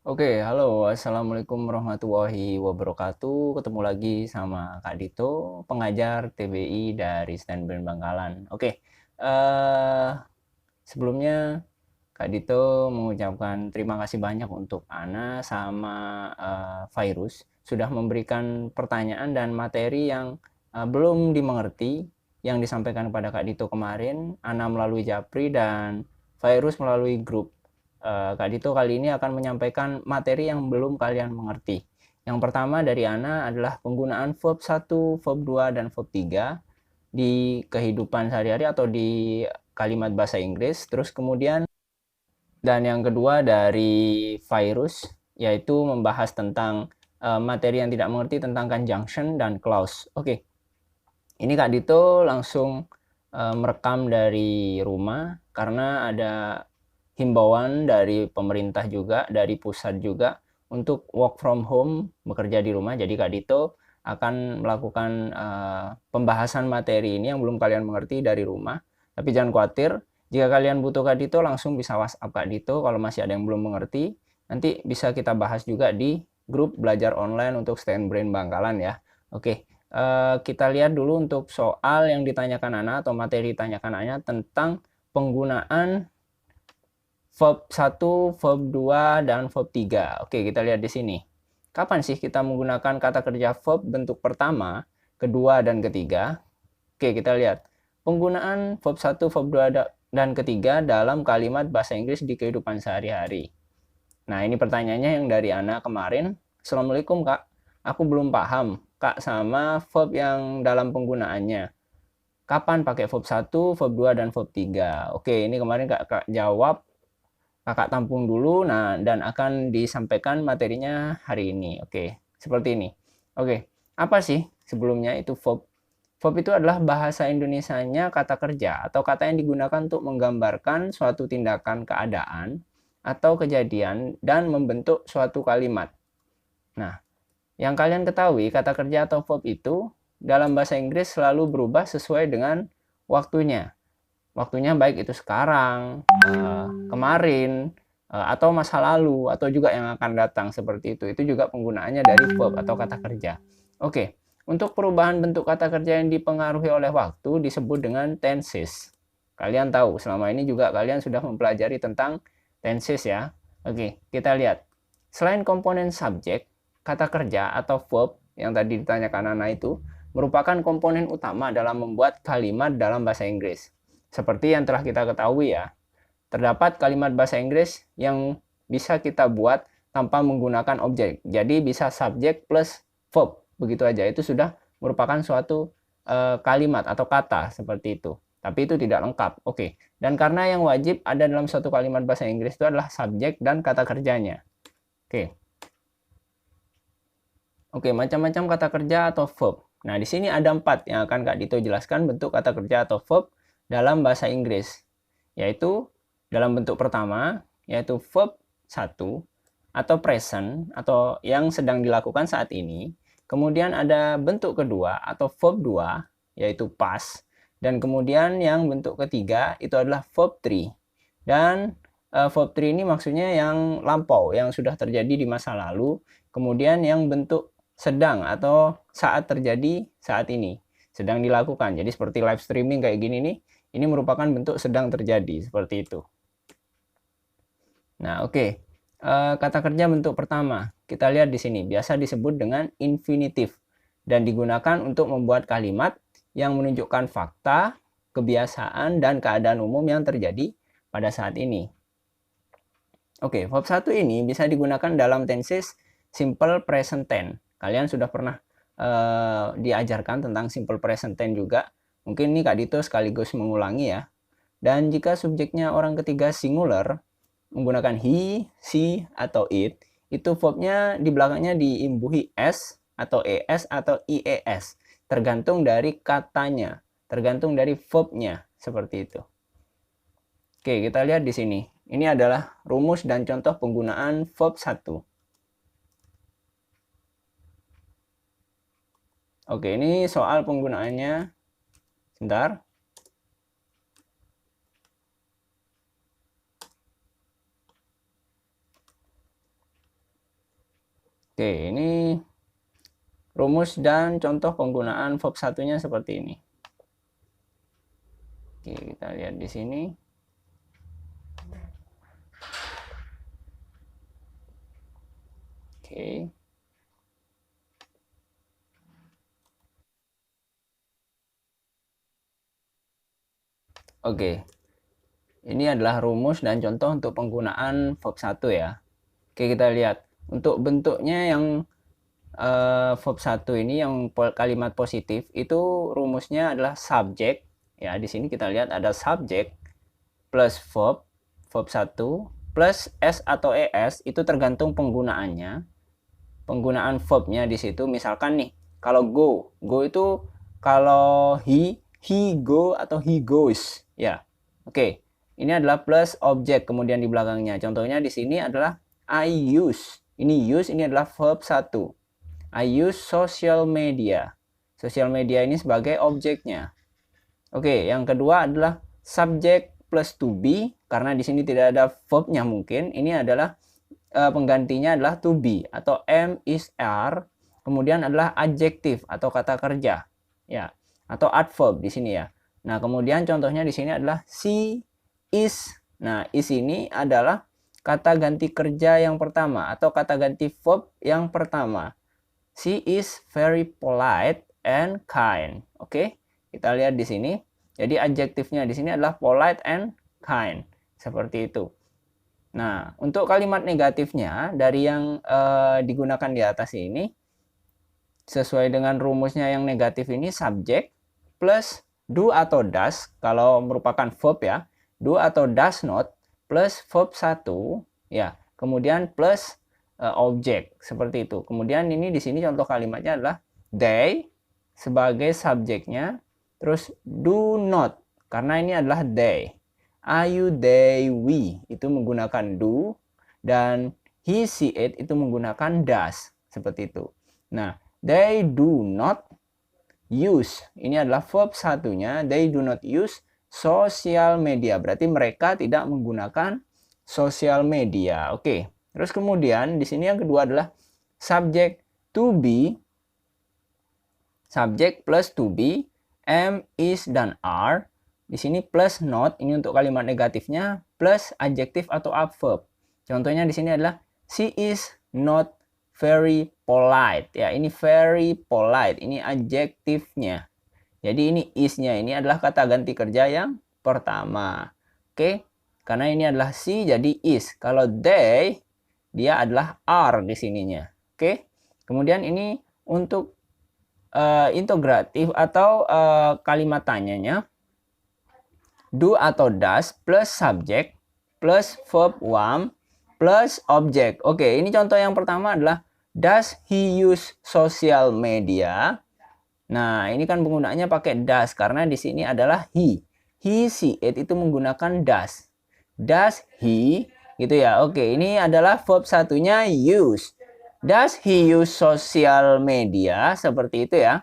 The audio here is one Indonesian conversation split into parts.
Oke, halo, assalamualaikum warahmatullahi wabarakatuh. Ketemu lagi sama Kak Dito, pengajar TBI dari Stand Brand Bangkalan. Oke, sebelumnya Kak Dito mengucapkan terima kasih banyak untuk Ana sama Virus sudah memberikan pertanyaan dan materi yang belum dimengerti yang disampaikan kepada Kak Dito kemarin, Ana melalui Japri dan Virus melalui grup. Kak Dito kali ini akan menyampaikan materi yang belum kalian mengerti. Yang pertama dari Ana adalah penggunaan verb 1, verb 2, dan verb 3 di kehidupan sehari-hari atau di kalimat bahasa Inggris. Terus kemudian dan yang kedua dari Virus yaitu membahas tentang materi yang tidak mengerti tentang conjunction dan clause. Oke. Ini Kak Dito langsung merekam dari rumah karena ada himbauan dari pemerintah juga, dari pusat juga untuk work from home, bekerja di rumah. Jadi Kak Dito akan melakukan pembahasan materi ini yang belum kalian mengerti dari rumah. Tapi jangan khawatir, jika kalian butuh Kak Dito langsung bisa WhatsApp Kak Dito kalau masih ada yang belum mengerti. Nanti bisa kita bahas juga di grup belajar online untuk Stand Brain Bangkalan ya. Oke, kita lihat dulu untuk soal yang ditanyakan Ana atau materi ditanyakan Ana tentang penggunaan verb 1, verb 2, dan verb 3. Oke, kita lihat di sini. Kapan sih kita menggunakan kata kerja verb bentuk pertama, kedua, dan ketiga? Oke, kita lihat. Penggunaan verb 1, verb 2, dan ketiga dalam kalimat bahasa Inggris di kehidupan sehari-hari. Nah, ini pertanyaannya yang dari Ana kemarin. Assalamualaikum, Kak. Aku belum paham, Kak, sama verb yang dalam penggunaannya. Kapan pakai verb 1, verb 2, dan verb 3? Oke, ini kemarin Kak jawab. Kakak tampung dulu, nah, dan akan disampaikan materinya hari ini. Oke, seperti ini. Oke, apa sih sebelumnya itu verb? Verb itu adalah bahasa Indonesianya kata kerja atau kata yang digunakan untuk menggambarkan suatu tindakan keadaan atau kejadian dan membentuk suatu kalimat. Nah, yang kalian ketahui kata kerja atau verb itu dalam bahasa Inggris selalu berubah sesuai dengan waktunya. Waktunya baik itu sekarang, kemarin, atau masa lalu, atau juga yang akan datang seperti itu. Itu juga penggunaannya dari verb atau kata kerja. Oke, untuk perubahan bentuk kata kerja yang dipengaruhi oleh waktu disebut dengan tenses. Kalian tahu, selama ini juga kalian sudah mempelajari tentang tenses ya. Oke, kita lihat. Selain komponen subjek, kata kerja atau verb yang tadi ditanyakan Nana itu merupakan komponen utama dalam membuat kalimat dalam bahasa Inggris. Seperti yang telah kita ketahui ya, terdapat kalimat bahasa Inggris yang bisa kita buat tanpa menggunakan objek. Jadi bisa subjek plus verb. Begitu aja. Itu sudah merupakan suatu kalimat atau kata seperti itu. Tapi itu tidak lengkap. Oke. Dan karena yang wajib ada dalam suatu kalimat bahasa Inggris itu adalah subjek dan kata kerjanya. Oke. Oke, macam-macam kata kerja atau verb. Nah, di sini ada 4 yang akan Kak Dito jelaskan bentuk kata kerja atau verb dalam bahasa Inggris. Yaitu dalam bentuk pertama, yaitu verb 1 atau present atau yang sedang dilakukan saat ini. Kemudian ada bentuk kedua atau verb 2, yaitu past. Dan kemudian yang bentuk ketiga itu adalah verb 3. Dan verb 3 ini maksudnya yang lampau, yang sudah terjadi di masa lalu. Kemudian yang bentuk sedang atau saat terjadi saat ini, sedang dilakukan. Jadi seperti live streaming kayak gini nih, ini merupakan bentuk sedang terjadi, seperti itu. Nah, oke. Kata kerja bentuk pertama, kita lihat di sini, biasa disebut dengan infinitif dan digunakan untuk membuat kalimat yang menunjukkan fakta, kebiasaan, dan keadaan umum yang terjadi pada saat ini. Oke, verb 1 ini bisa digunakan dalam tenses simple present tense. Kalian sudah pernah diajarkan tentang simple present tense juga. Mungkin ini Kak Dito sekaligus mengulangi ya. Dan jika subjeknya orang ketiga singular, menggunakan he, she, atau it, itu verbnya di belakangnya diimbuhi s, atau es, atau ies. Tergantung dari katanya, tergantung dari verbnya, seperti itu. Oke, kita lihat di sini. Ini adalah rumus dan contoh penggunaan verb 1. Oke, ini soal penggunaannya. Sebentar. Oke, ini rumus dan contoh penggunaan verb satunya seperti ini. Oke, kita lihat di sini. Oke. Oke. Ini adalah rumus dan contoh untuk penggunaan verb 1 ya. Oke, kita lihat. Untuk bentuknya yang verb 1 ini yang kalimat positif itu rumusnya adalah subject. Ya, di sini kita lihat ada subject plus verb 1 plus s atau es itu tergantung penggunaannya. Penggunaan verbnya di situ misalkan nih, kalau go itu kalau he go atau he goes ya. Oke. Ini adalah plus objek kemudian di belakangnya. Contohnya di sini adalah I use. Ini use ini adalah verb 1. I use social media. Social media ini sebagai objeknya. Oke, yang kedua adalah subject plus to be karena di sini tidak ada verbnya mungkin. Ini adalah penggantinya adalah to be atau am, is, are. Kemudian adalah adjektif atau kata kerja. Ya, atau adverb di sini ya. Nah, kemudian contohnya di sini adalah she is. Nah, is ini adalah kata ganti kerja yang pertama atau kata ganti verb yang pertama. She is very polite and kind. Oke, kita lihat di sini. Jadi adjektifnya di sini adalah polite and kind. Seperti itu. Nah, untuk kalimat negatifnya dari yang digunakan di atas ini sesuai dengan rumusnya yang negatif ini subject plus do atau does kalau merupakan verb ya. Do atau does not plus verb 1 ya. Kemudian plus objek seperti itu. Kemudian ini di sini contoh kalimatnya adalah they sebagai subjeknya, terus do not karena ini adalah they. Are you, they, we itu menggunakan do dan he, she, it itu menggunakan does seperti itu. Nah, they do not use ini adalah verb satunya. They do not use social media berarti mereka tidak menggunakan sosial media. Oke. Terus kemudian di sini yang kedua adalah subject to be. Subject plus to be, am, is, dan are. Di sini plus not, ini untuk kalimat negatifnya, plus adjektif atau adverb. Contohnya di sini adalah she is not very polite. Ya, ini very polite, ini adjektifnya. Jadi ini is-nya ini adalah kata ganti kerja yang pertama. Oke, karena ini adalah she jadi is. Kalau they, dia adalah are di sininya. Oke, kemudian ini untuk integratif atau kalimat tanyanya do atau does plus subject plus verb one plus object. Oke, ini contoh yang pertama adalah does he use social media? Nah, ini kan penggunaannya pakai does karena di sini adalah he. He, she, it itu menggunakan does. Does he gitu ya. Oke, ini adalah verb satunya use. Does he use social media? Seperti itu ya.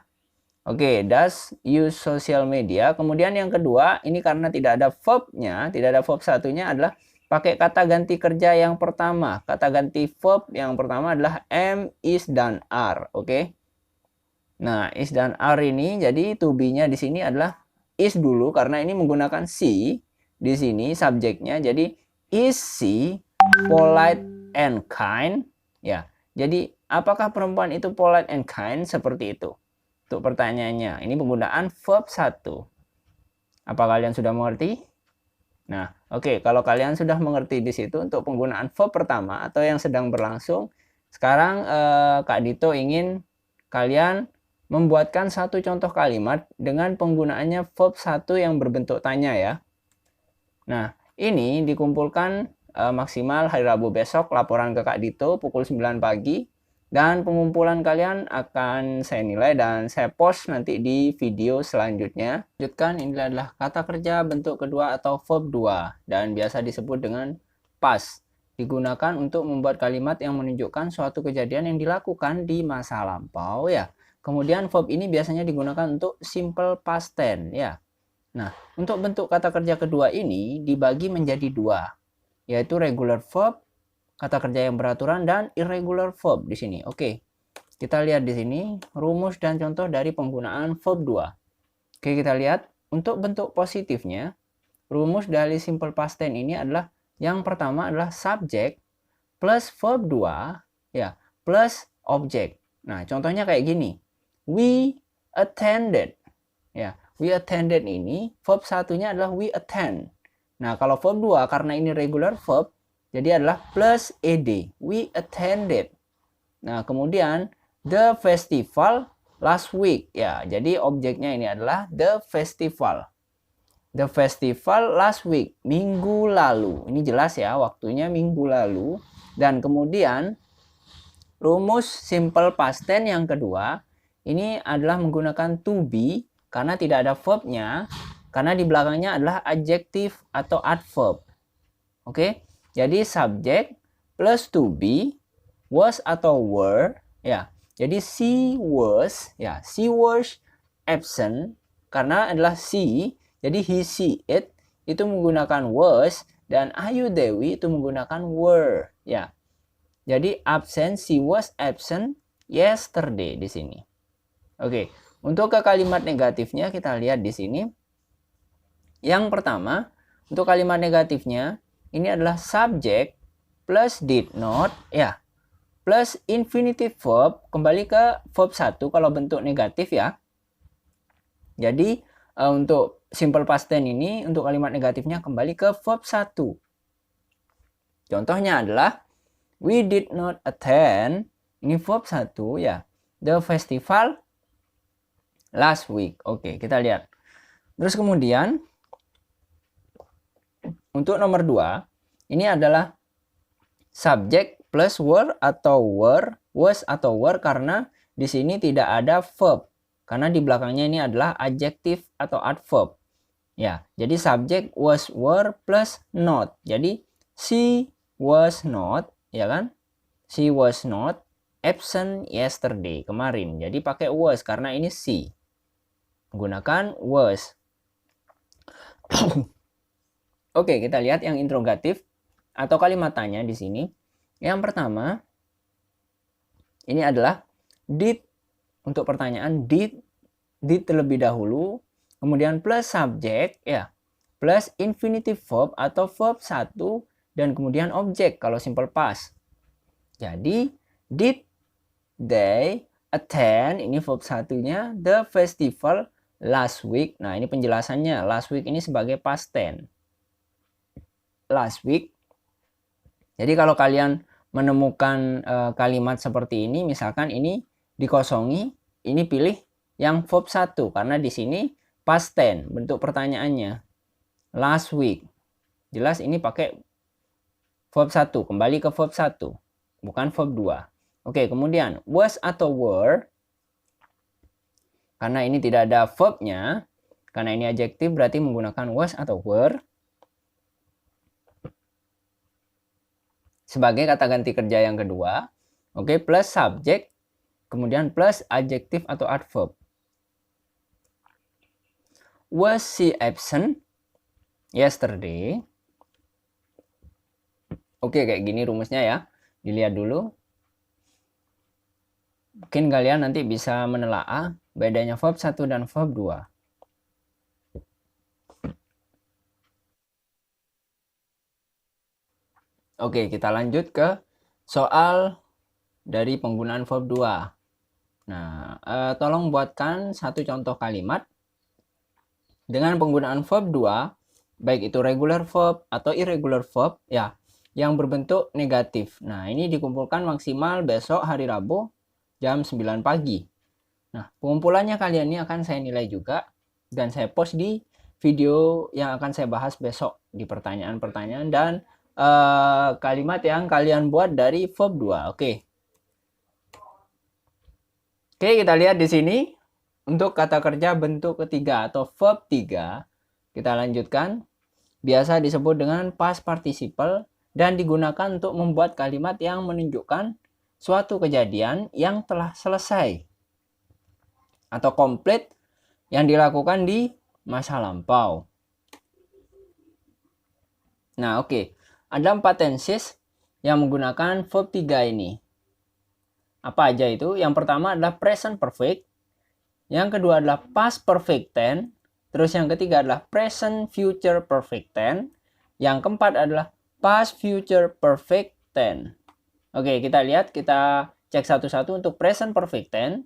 Oke, does use social media. Kemudian yang kedua, ini karena tidak ada verbnya, tidak ada verb satunya adalah pakai kata ganti kerja yang pertama. Kata ganti verb yang pertama adalah am, is, dan are. Oke. Nah, is dan are ini jadi to be-nya di sini adalah is dulu karena ini menggunakan she di sini subjeknya. Jadi is she polite and kind? Ya. Jadi apakah perempuan itu polite and kind? Seperti itu. Untuk pertanyaannya, ini penggunaan verb 1. Apa kalian sudah mengerti? Nah, oke, kalau kalian sudah mengerti di situ untuk penggunaan verb pertama atau yang sedang berlangsung, sekarang Kak Dito ingin kalian membuatkan satu contoh kalimat dengan penggunaannya verb 1 yang berbentuk tanya ya. Nah, ini dikumpulkan maksimal hari Rabu besok, laporan ke Kak Dito pukul 9 pagi. Dan pengumpulan kalian akan saya nilai dan saya post nanti di video selanjutnya. Lanjutkan, ini adalah kata kerja bentuk kedua atau verb 2 dan biasa disebut dengan past. Digunakan untuk membuat kalimat yang menunjukkan suatu kejadian yang dilakukan di masa lampau ya. Kemudian verb ini biasanya digunakan untuk simple past tense ya. Nah, untuk bentuk kata kerja kedua ini dibagi menjadi dua, yaitu regular verb kata kerja yang beraturan, dan irregular verb di sini. Oke, kita lihat di sini rumus dan contoh dari penggunaan verb 2. Oke, kita lihat untuk bentuk positifnya, rumus dari simple past tense ini adalah yang pertama adalah subject plus verb 2 ya, plus object. Nah, contohnya kayak gini. We attended. Ya, we attended ini verb satunya adalah we attend. Nah, kalau verb 2 karena ini regular verb, jadi adalah plus ed. We attended. Nah, kemudian the festival last week. Ya, jadi objeknya ini adalah the festival. The festival last week, minggu lalu. Ini jelas ya, waktunya minggu lalu. Dan kemudian rumus simple past tense yang kedua, ini adalah menggunakan to be karena tidak ada verbnya, karena di belakangnya adalah adjective atau adverb. Oke, jadi subject plus to be, was atau were, ya. Jadi she was, ya, she was absent karena adalah she, jadi he, she, it itu menggunakan was, dan Ayu Dewi itu menggunakan were, ya. Jadi absent, she was absent yesterday di sini. Oke, untuk ke kalimat negatifnya kita lihat di sini. Yang pertama, untuk kalimat negatifnya ini adalah subject plus did not, ya, plus infinitive verb, kembali ke verb 1 kalau bentuk negatif ya. Jadi untuk simple past tense ini untuk kalimat negatifnya kembali ke verb 1. Contohnya adalah we did not attend, ini verb 1 ya, the festival last week. Oke, kita lihat. Terus kemudian untuk nomor 2, ini adalah subject plus were atau were, was atau were karena di sini tidak ada verb. Karena di belakangnya ini adalah adjective atau adverb. Ya, jadi subject was, were plus not. Jadi she was not, ya kan? She was not absent yesterday, kemarin. Jadi pakai was karena ini she. Menggunakan was. Oke, kita lihat yang interrogatif atau kalimat tanya di sini. Yang pertama ini adalah did. Untuk pertanyaan did terlebih dahulu, kemudian plus subject ya, plus infinitive verb atau verb 1 dan kemudian objek kalau simple past. Jadi did they attend, ini verb satunya, the festival last week. Nah, ini penjelasannya. Last week ini sebagai past tense. Last week. Jadi kalau kalian menemukan kalimat seperti ini, misalkan ini dikosongi, ini pilih yang verb 1 karena di sini past tense bentuk pertanyaannya. Last week. Jelas ini pakai verb 1, kembali ke verb 1, bukan verb 2. Oke, kemudian was atau were, karena ini tidak ada verbnya, karena ini adjektif berarti menggunakan was atau were sebagai kata ganti kerja yang kedua. Oke, plus subject, kemudian plus adjektif atau adverb. Was she absent yesterday? Oke, kayak gini rumusnya ya. Dilihat dulu. Mungkin kalian nanti bisa menelaah bedanya verb 1 dan verb 2. Oke, kita lanjut ke soal dari penggunaan verb 2. Nah, tolong buatkan satu contoh kalimat dengan penggunaan verb 2, baik itu regular verb atau irregular verb ya, yang berbentuk negatif. Nah, ini dikumpulkan maksimal besok hari Rabu jam 9 pagi. Nah, pengumpulannya kalian ini akan saya nilai juga dan saya post di video yang akan saya bahas besok di pertanyaan-pertanyaan dan kalimat yang kalian buat dari verb 2. Oke, kita lihat di sini. Untuk kata kerja bentuk ketiga atau verb 3, kita lanjutkan. Biasa disebut dengan past participle dan digunakan untuk membuat kalimat yang menunjukkan suatu kejadian yang telah selesai atau komplit yang dilakukan di masa lampau. Nah, oke. Ada 4 tenses yang menggunakan verb 3 ini. Apa aja itu? Yang pertama adalah present perfect, yang kedua adalah past perfect tense, terus yang ketiga adalah present future perfect tense, yang keempat adalah past future perfect tense. Oke, kita lihat, kita cek satu-satu untuk present perfect tense.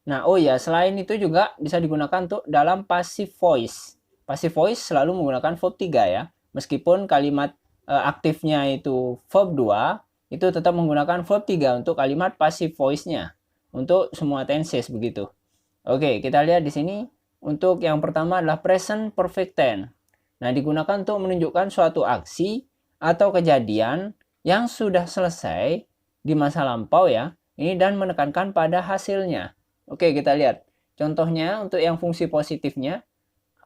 Nah, oh ya, selain itu juga bisa digunakan untuk dalam passive voice. Passive voice selalu menggunakan verb 3 ya. Meskipun kalimat aktifnya itu verb 2, itu tetap menggunakan verb 3 untuk kalimat passive voice-nya. Untuk semua tenses begitu. Oke, kita lihat di sini. Untuk yang pertama adalah present perfect tense. Nah, digunakan untuk menunjukkan suatu aksi atau kejadian yang sudah selesai di masa lampau ya. Ini dan menekankan pada hasilnya. Oke, kita lihat. Contohnya untuk yang fungsi positifnya,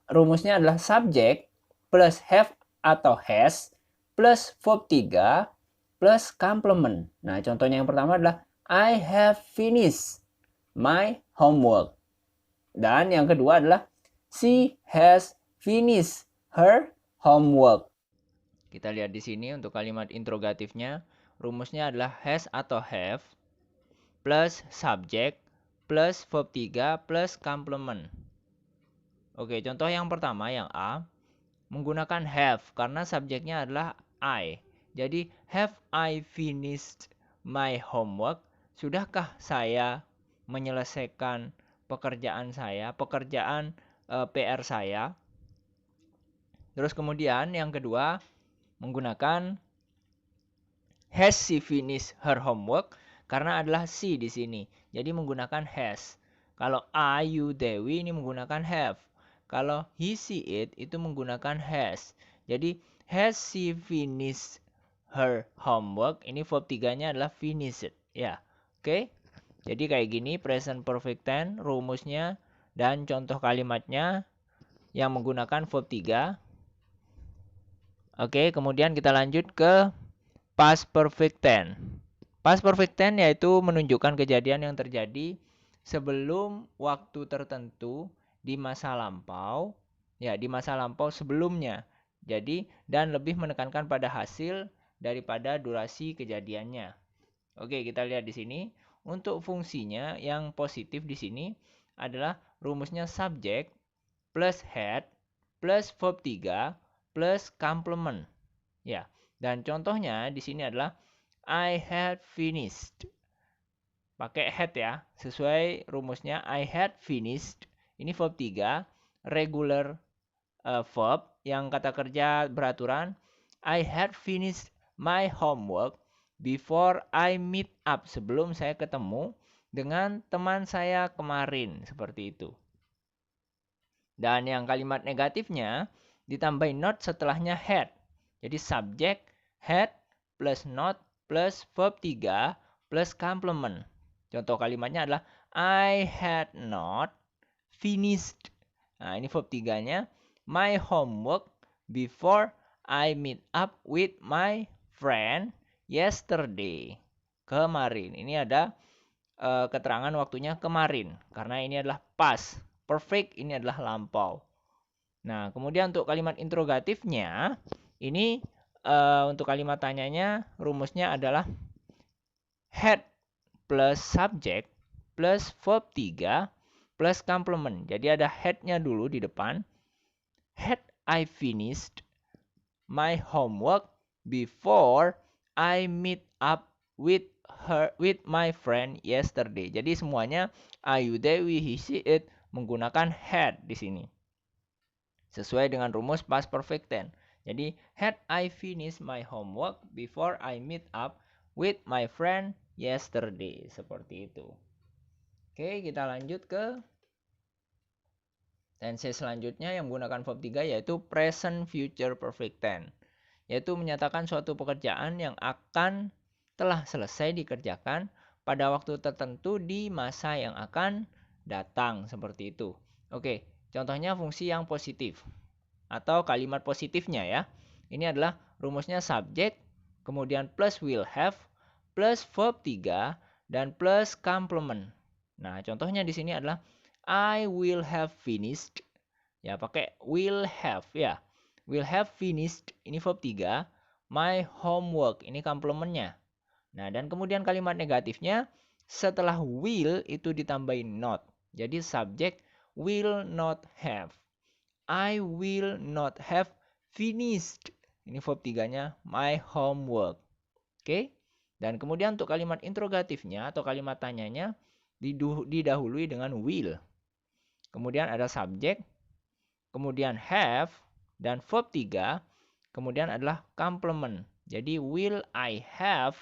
rumusnya adalah subject plus have atau has plus verb 3 plus complement. Nah, contohnya yang pertama adalah I have finished my homework. Dan yang kedua adalah she has finished her homework. Kita lihat di sini untuk kalimat interrogatifnya, rumusnya adalah has atau have plus subject plus verb 3 plus complement. Oke, contoh yang pertama yang A menggunakan have karena subjeknya adalah I. Jadi have I finished my homework? Sudahkah saya menyelesaikan pekerjaan saya, PR saya? Terus kemudian yang kedua menggunakan has she finished her homework? Karena adalah she di sini. Jadi menggunakan has. Kalau I, you, Dewi ini menggunakan have. Kalau he, she, it itu menggunakan has. Jadi has she finished her homework? Ini verb 3-nya adalah finished. Ya. Oke. Jadi kayak gini present perfect tense rumusnya dan contoh kalimatnya yang menggunakan verb 3. Oke, kemudian kita lanjut ke past perfect tense. Past perfect tense yaitu menunjukkan kejadian yang terjadi sebelum waktu tertentu di masa lampau, ya di masa lampau sebelumnya. Jadi dan lebih menekankan pada hasil daripada durasi kejadiannya. Oke, kita lihat di sini. Untuk fungsinya yang positif di sini adalah rumusnya subject plus had plus verb 3 plus complement. Ya. Dan contohnya di sini adalah I had finished. Pakai had ya. Sesuai rumusnya I had finished. Ini verb 3, regular verb yang kata kerja beraturan. I had finished my homework before I meet up. Sebelum saya ketemu dengan teman saya kemarin. Seperti itu. Dan yang kalimat negatifnya ditambahin not setelahnya had. Jadi subject had plus not plus verb 3 plus complement. Contoh kalimatnya adalah I had not finished. Nah, ini verb 3-nya my homework before I meet up with my friend yesterday. Kemarin. Ini ada keterangan waktunya kemarin karena ini adalah past. Perfect ini adalah lampau. Nah, kemudian untuk kalimat interrogatifnya, ini untuk kalimat tanyanya rumusnya adalah had plus subject plus verb 3 plus complement. Jadi ada had-nya dulu di depan. Had I finished my homework before I meet up with my friend yesterday. Jadi semuanya I, you, they, we, he, she, it menggunakan had di sini. Sesuai dengan rumus past perfect tense. Jadi, had I finished my homework before I meet up with my friend yesterday. Seperti itu. Oke, kita lanjut ke tense selanjutnya yang menggunakan verb 3 yaitu present future perfect tense. Yaitu menyatakan suatu pekerjaan yang akan telah selesai dikerjakan pada waktu tertentu di masa yang akan datang. Seperti itu. Oke, contohnya fungsi yang positif atau kalimat positifnya ya. Ini adalah rumusnya subject, kemudian plus will have, plus verb 3, dan plus complement. Nah, contohnya di sini adalah I will have finished. Ya, pakai will have ya. Will have finished, ini verb 3, my homework. Ini komplementnya. Nah, dan kemudian kalimat negatifnya setelah will itu ditambahin not. Jadi subjek will not have. I will not have finished. Ini verb 3-nya my homework. Oke? Dan kemudian untuk kalimat interrogatifnya atau kalimat tanyanya didahului dengan will. Kemudian ada subjek, kemudian have, dan verb 3, kemudian adalah complement. Jadi will I have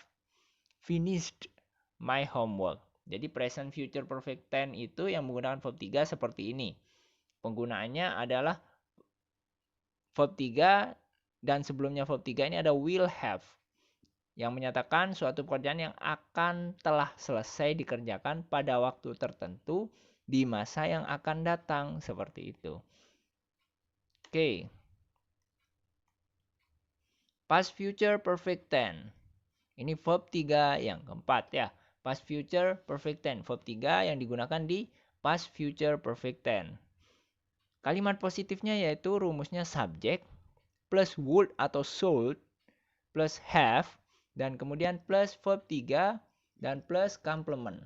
finished my homework. Jadi present future perfect tense itu yang menggunakan verb 3 seperti ini. Penggunaannya adalah verb 3 dan sebelumnya verb 3 ini ada will have yang menyatakan suatu pekerjaan yang akan telah selesai dikerjakan pada waktu tertentu di masa yang akan datang, seperti itu. Oke. Past future perfect tense. Ini verb 3 yang keempat ya. Past future perfect tense. Verb 3 yang digunakan di past future perfect tense. Kalimat positifnya yaitu rumusnya subject plus would atau should plus have dan kemudian plus verb 3 dan plus complement.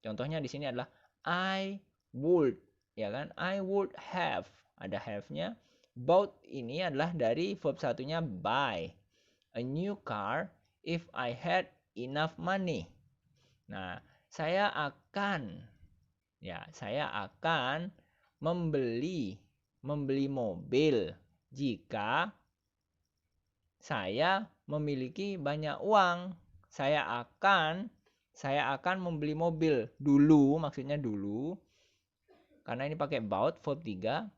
Contohnya di sini adalah I would, ya kan? I would have. Ada have-nya. Bought ini adalah dari verb satunya buy. A new car if I had enough money. Nah, saya akan membeli mobil jika saya memiliki banyak uang. Saya akan membeli mobil dulu, maksudnya dulu. Karena ini pakai about verb 3.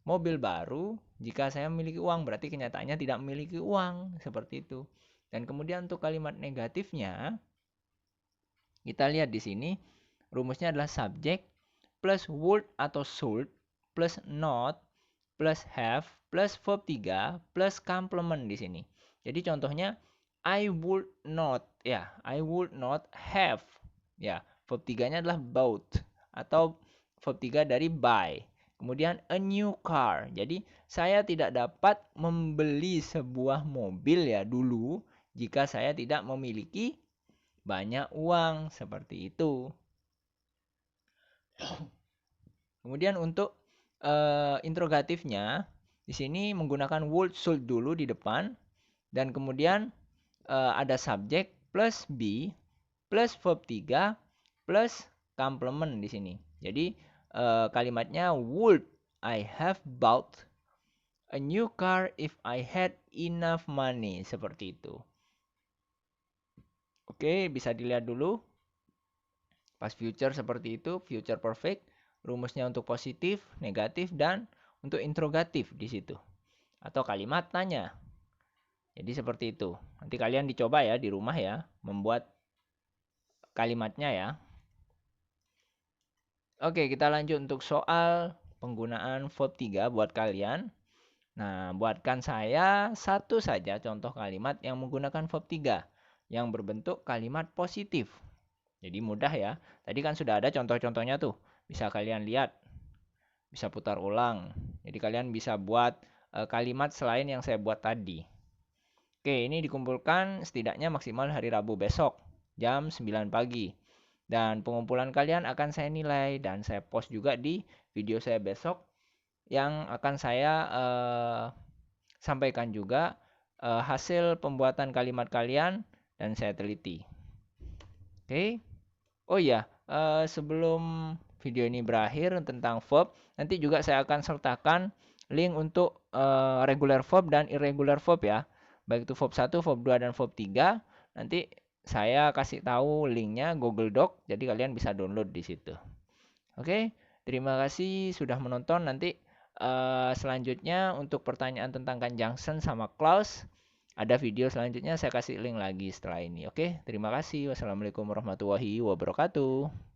Mobil baru jika saya memiliki uang, berarti kenyataannya tidak memiliki uang, seperti itu. Dan kemudian untuk kalimat negatifnya, kita lihat di sini rumusnya adalah subject plus would atau should plus not plus have plus verb 3 plus complement di sini. Jadi contohnya I would not have. Ya, verb 3-nya adalah bought atau verb 3 dari buy. Kemudian a new car. Jadi saya tidak dapat membeli sebuah mobil ya dulu jika saya tidak memiliki banyak uang, seperti itu. Kemudian untuk interrogatifnya di sini menggunakan would should dulu di depan dan kemudian ada subjek plus be plus verb 3 plus complement di sini. Jadi kalimatnya would I have bought a new car if I had enough money, seperti itu. Oke, bisa dilihat dulu. Past future seperti itu, future perfect, rumusnya untuk positif, negatif, dan untuk interrogatif di situ. Atau kalimat tanya. Jadi seperti itu. Nanti kalian dicoba ya di rumah ya, membuat kalimatnya ya. Oke, kita lanjut untuk soal penggunaan verb 3 buat kalian. Nah, buatkan saya satu saja contoh kalimat yang menggunakan verb 3 yang berbentuk kalimat positif. Jadi mudah ya. Tadi kan sudah ada contoh-contohnya tuh. Bisa kalian lihat. Bisa putar ulang. Jadi kalian bisa buat kalimat selain yang saya buat tadi. Oke, ini dikumpulkan setidaknya maksimal hari Rabu besok. Jam 9 pagi. Dan pengumpulan kalian akan saya nilai. Dan saya post juga di video saya besok. Yang akan saya sampaikan juga hasil pembuatan kalimat kalian. Dan saya teliti. Oke. Oh iya, sebelum video ini berakhir tentang verb, nanti juga saya akan sertakan link untuk regular verb dan irregular verb ya. Baik itu verb 1, verb 2, dan verb 3. Nanti saya kasih tahu linknya Google Doc, jadi kalian bisa download di situ. Oke, terima kasih sudah menonton. Nanti selanjutnya untuk pertanyaan tentang conjunction sama clause, ada video selanjutnya saya kasih link lagi setelah ini. Oke, terima kasih. Wassalamualaikum warahmatullahi wabarakatuh.